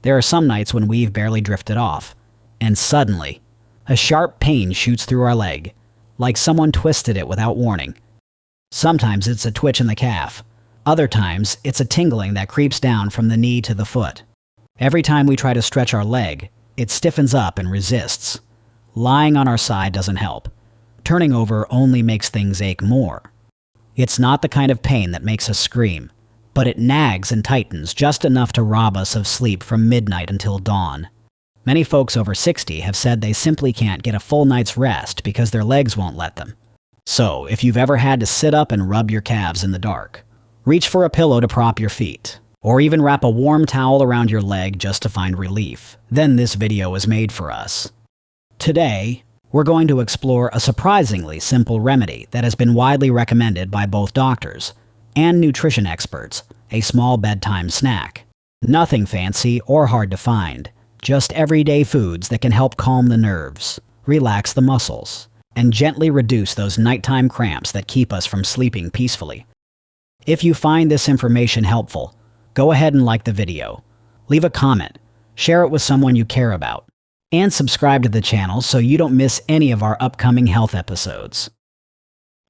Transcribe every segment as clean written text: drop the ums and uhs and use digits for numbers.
There are some nights when we've barely drifted off, and suddenly, a sharp pain shoots through our leg, like someone twisted it without warning. Sometimes it's a twitch in the calf. Other times, it's a tingling that creeps down from the knee to the foot. Every time we try to stretch our leg, it stiffens up and resists. Lying on our side doesn't help. Turning over only makes things ache more. It's not the kind of pain that makes us scream, but it nags and tightens just enough to rob us of sleep from midnight until dawn. Many folks over 60 have said they simply can't get a full night's rest because their legs won't let them. So, if you've ever had to sit up and rub your calves in the dark, reach for a pillow to prop your feet, or even wrap a warm towel around your leg just to find relief, then this video is made for us. Today, we're going to explore a surprisingly simple remedy that has been widely recommended by both doctors and nutrition experts, a small bedtime snack. Nothing fancy or hard to find, just everyday foods that can help calm the nerves, relax the muscles, and gently reduce those nighttime cramps that keep us from sleeping peacefully. If you find this information helpful, go ahead and like the video, leave a comment, share it with someone you care about, and subscribe to the channel so you don't miss any of our upcoming health episodes.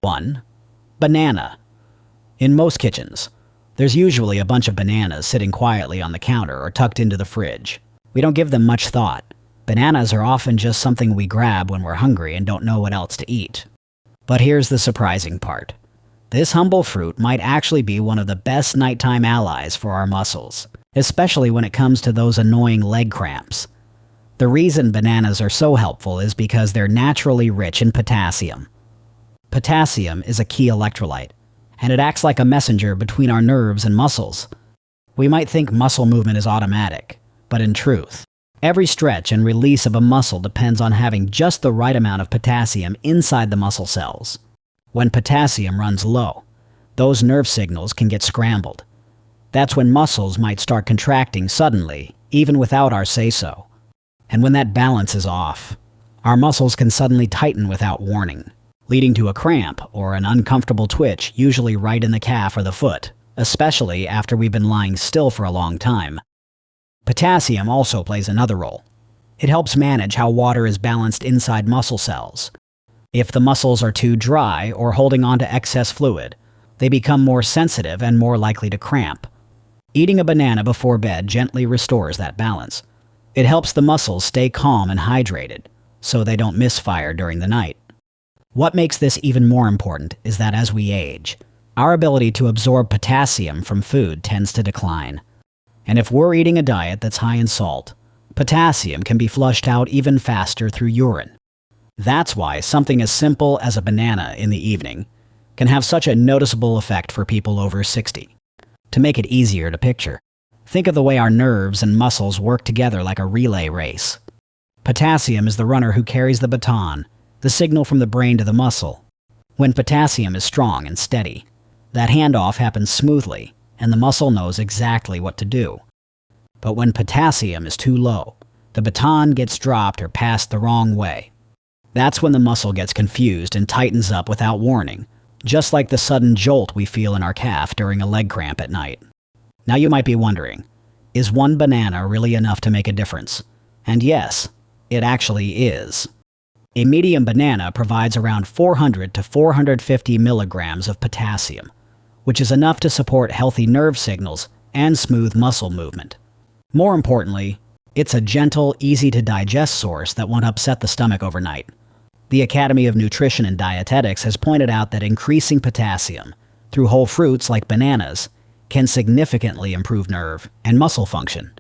1. Banana. In most kitchens, there's usually a bunch of bananas sitting quietly on the counter or tucked into the fridge. We don't give them much thought. Bananas are often just something we grab when we're hungry and don't know what else to eat. But here's the surprising part. This humble fruit might actually be one of the best nighttime allies for our muscles, especially when it comes to those annoying leg cramps. The reason bananas are so helpful is because they're naturally rich in potassium. Potassium is a key electrolyte, and it acts like a messenger between our nerves and muscles. We might think muscle movement is automatic, but in truth, every stretch and release of a muscle depends on having just the right amount of potassium inside the muscle cells. When potassium runs low, those nerve signals can get scrambled. That's when muscles might start contracting suddenly, even without our say-so. And when that balance is off, our muscles can suddenly tighten without warning, leading to a cramp or an uncomfortable twitch, usually right in the calf or the foot, especially after we've been lying still for a long time. Potassium also plays another role. It helps manage how water is balanced inside muscle cells. If the muscles are too dry or holding on to excess fluid, they become more sensitive and more likely to cramp. Eating a banana before bed gently restores that balance. It helps the muscles stay calm and hydrated, so they don't misfire during the night. What makes this even more important is that as we age, our ability to absorb potassium from food tends to decline. And if we're eating a diet that's high in salt, potassium can be flushed out even faster through urine. That's why something as simple as a banana in the evening can have such a noticeable effect for people over 60. To make it easier to picture, think of the way our nerves and muscles work together like a relay race. Potassium is the runner who carries the baton, the signal from the brain to the muscle. When potassium is strong and steady, that handoff happens smoothly, and the muscle knows exactly what to do. But when potassium is too low, the baton gets dropped or passed the wrong way. That's when the muscle gets confused and tightens up without warning, just like the sudden jolt we feel in our calf during a leg cramp at night. Now you might be wondering, is one banana really enough to make a difference? And yes, it actually is. A medium banana provides around 400 to 450 milligrams of potassium, which is enough to support healthy nerve signals and smooth muscle movement. More importantly, it's a gentle, easy-to-digest source that won't upset the stomach overnight. The Academy of Nutrition and Dietetics has pointed out that increasing potassium through whole fruits like bananas can significantly improve nerve and muscle function.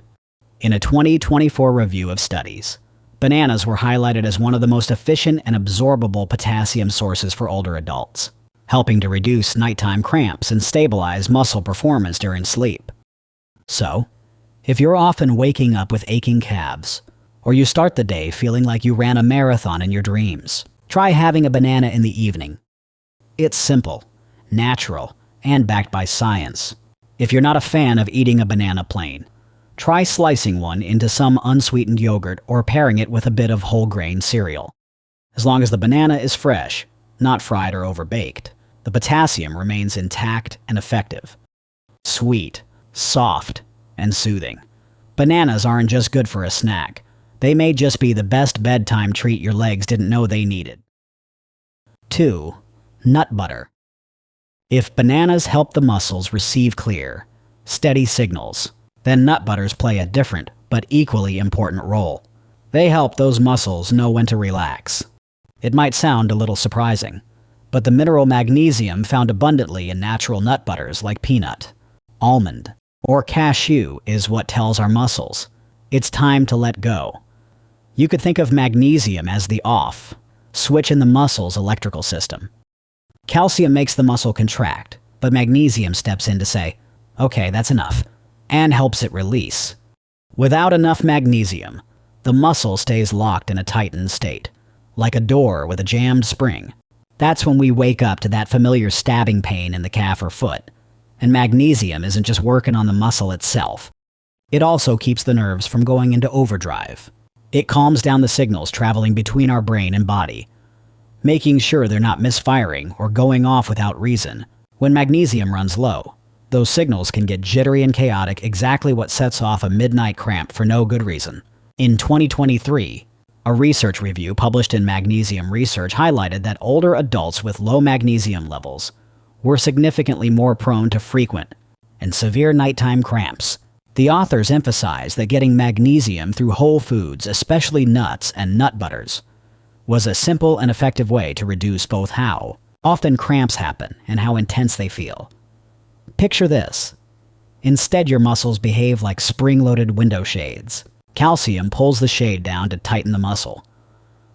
In a 2024 review of studies, bananas were highlighted as one of the most efficient and absorbable potassium sources for older adults, helping to reduce nighttime cramps and stabilize muscle performance during sleep. So, if you're often waking up with aching calves, or you start the day feeling like you ran a marathon in your dreams, try having a banana in the evening. It's simple, natural, and backed by science. If you're not a fan of eating a banana plain, try slicing one into some unsweetened yogurt or pairing it with a bit of whole grain cereal. As long as the banana is fresh, not fried or overbaked, the potassium remains intact and effective. Sweet, soft, and soothing. Bananas aren't just good for a snack. They may just be the best bedtime treat your legs didn't know they needed. 2. Nut butter. If bananas help the muscles receive clear, steady signals, then nut butters play a different but equally important role. They help those muscles know when to relax. It might sound a little surprising, but the mineral magnesium found abundantly in natural nut butters like peanut, almond, or cashew is what tells our muscles it's time to let go. You could think of magnesium as the off switch in the muscle's electrical system. Calcium makes the muscle contract, but magnesium steps in to say, okay, that's enough, and helps it release. Without enough magnesium, the muscle stays locked in a tightened state, like a door with a jammed spring. That's when we wake up to that familiar stabbing pain in the calf or foot. And magnesium isn't just working on the muscle itself. It also keeps the nerves from going into overdrive. It calms down the signals traveling between our brain and body, making sure they're not misfiring or going off without reason. When magnesium runs low, those signals can get jittery and chaotic, exactly what sets off a midnight cramp for no good reason. In 2023, a research review published in Magnesium Research highlighted that older adults with low magnesium levels were significantly more prone to frequent and severe nighttime cramps. The authors emphasized that getting magnesium through whole foods, especially nuts and nut butters, was a simple and effective way to reduce both how often cramps happen and how intense they feel. Picture this. Instead, your muscles behave like spring-loaded window shades. Calcium pulls the shade down to tighten the muscle,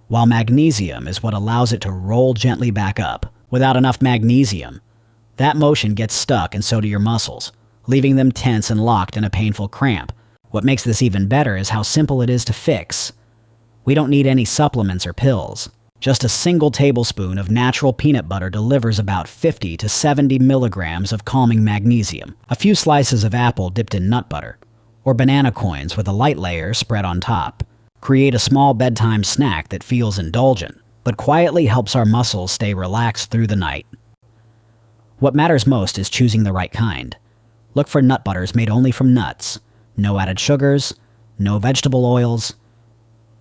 while magnesium is what allows it to roll gently back up. Without enough magnesium, that motion gets stuck and so do your muscles, leaving them tense and locked in a painful cramp. What makes this even better is how simple it is to fix. We don't need any supplements or pills. Just a single tablespoon of natural peanut butter delivers about 50 to 70 milligrams of calming magnesium. A few slices of apple dipped in nut butter, or banana coins with a light layer spread on top, create a small bedtime snack that feels indulgent, but quietly helps our muscles stay relaxed through the night. What matters most is choosing the right kind. Look for nut butters made only from nuts. No added sugars, no vegetable oils,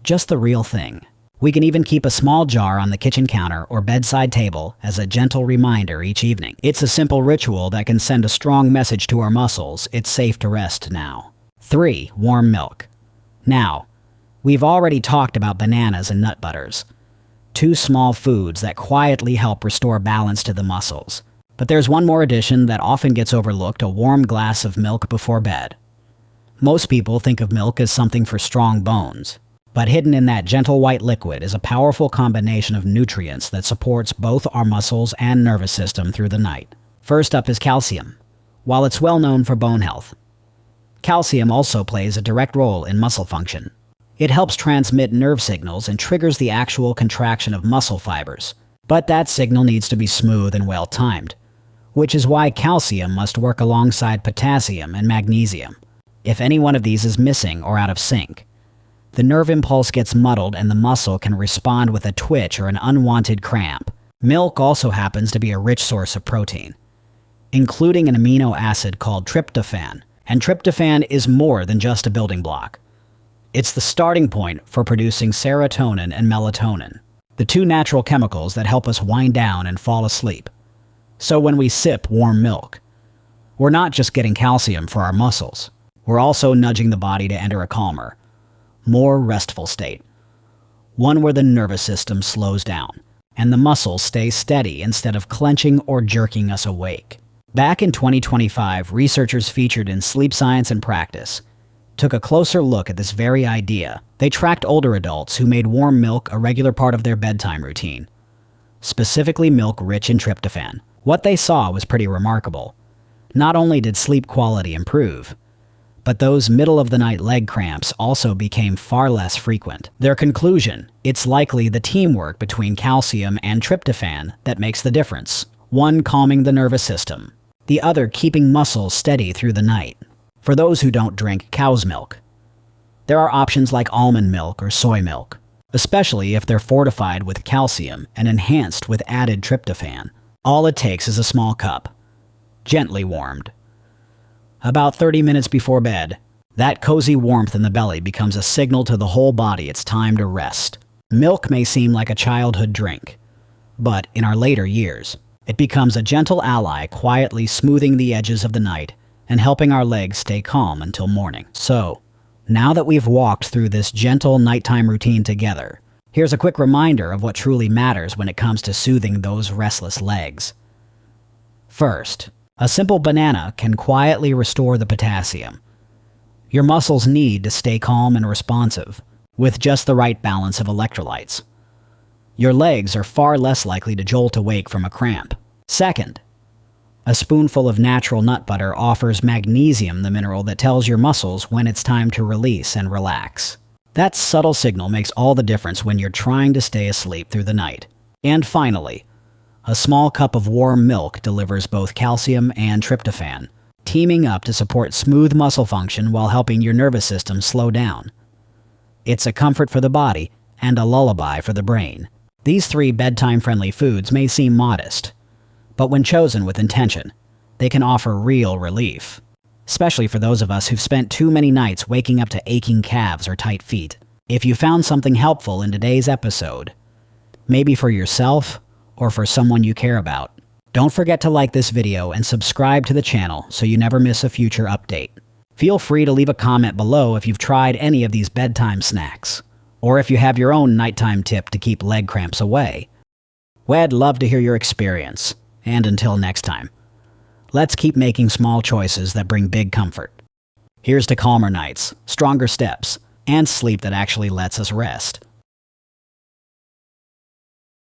just the real thing. We can even keep a small jar on the kitchen counter or bedside table as a gentle reminder each evening. It's a simple ritual that can send a strong message to our muscles. It's safe to rest now. 3. Warm milk. Now, we've already talked about bananas and nut butters, two small foods that quietly help restore balance to the muscles. But there's one more addition that often gets overlooked: a warm glass of milk before bed. Most people think of milk as something for strong bones, but hidden in that gentle white liquid is a powerful combination of nutrients that supports both our muscles and nervous system through the night. First up is calcium. While it's well known for bone health, calcium also plays a direct role in muscle function. It helps transmit nerve signals and triggers the actual contraction of muscle fibers. But that signal needs to be smooth and well-timed, which is why calcium must work alongside potassium and magnesium. If any one of these is missing or out of sync, the nerve impulse gets muddled and the muscle can respond with a twitch or an unwanted cramp. Milk also happens to be a rich source of protein, including an amino acid called tryptophan. And tryptophan is more than just a building block. It's the starting point for producing serotonin and melatonin, the two natural chemicals that help us wind down and fall asleep. So when we sip warm milk, we're not just getting calcium for our muscles, we're also nudging the body to enter a calmer, more restful state. One where the nervous system slows down, and the muscles stay steady instead of clenching or jerking us awake. Back in 2025, researchers featured in Sleep Science and Practice took a closer look at this very idea. They tracked older adults who made warm milk a regular part of their bedtime routine, specifically milk rich in tryptophan. What they saw was pretty remarkable. Not only did sleep quality improve, but those middle-of-the-night leg cramps also became far less frequent. Their conclusion: it's likely the teamwork between calcium and tryptophan that makes the difference. One calming the nervous system, the other keeping muscles steady through the night. For those who don't drink cow's milk, there are options like almond milk or soy milk, especially if they're fortified with calcium and enhanced with added tryptophan. All it takes is a small cup, gently warmed, about 30 minutes before bed. That cozy warmth in the belly becomes a signal to the whole body it's time to rest. Milk may seem like a childhood drink, but in our later years, it becomes a gentle ally quietly smoothing the edges of the night and helping our legs stay calm until morning. So, now that we've walked through this gentle nighttime routine together, here's a quick reminder of what truly matters when it comes to soothing those restless legs. First, a simple banana can quietly restore the potassium. Your muscles need to stay calm and responsive, with just the right balance of electrolytes. Your legs are far less likely to jolt awake from a cramp. Second, a spoonful of natural nut butter offers magnesium, the mineral that tells your muscles when it's time to release and relax. That subtle signal makes all the difference when you're trying to stay asleep through the night. And finally, a small cup of warm milk delivers both calcium and tryptophan, teaming up to support smooth muscle function while helping your nervous system slow down. It's a comfort for the body and a lullaby for the brain. These 3 bedtime-friendly foods may seem modest, but when chosen with intention, they can offer real relief, especially for those of us who've spent too many nights waking up to aching calves or tight feet. If you found something helpful in today's episode, maybe for yourself or for someone you care about, don't forget to like this video and subscribe to the channel so you never miss a future update. Feel free to leave a comment below if you've tried any of these bedtime snacks, or if you have your own nighttime tip to keep leg cramps away. We'd love to hear your experience, and until next time, let's keep making small choices that bring big comfort. Here's to calmer nights, stronger steps, and sleep that actually lets us rest.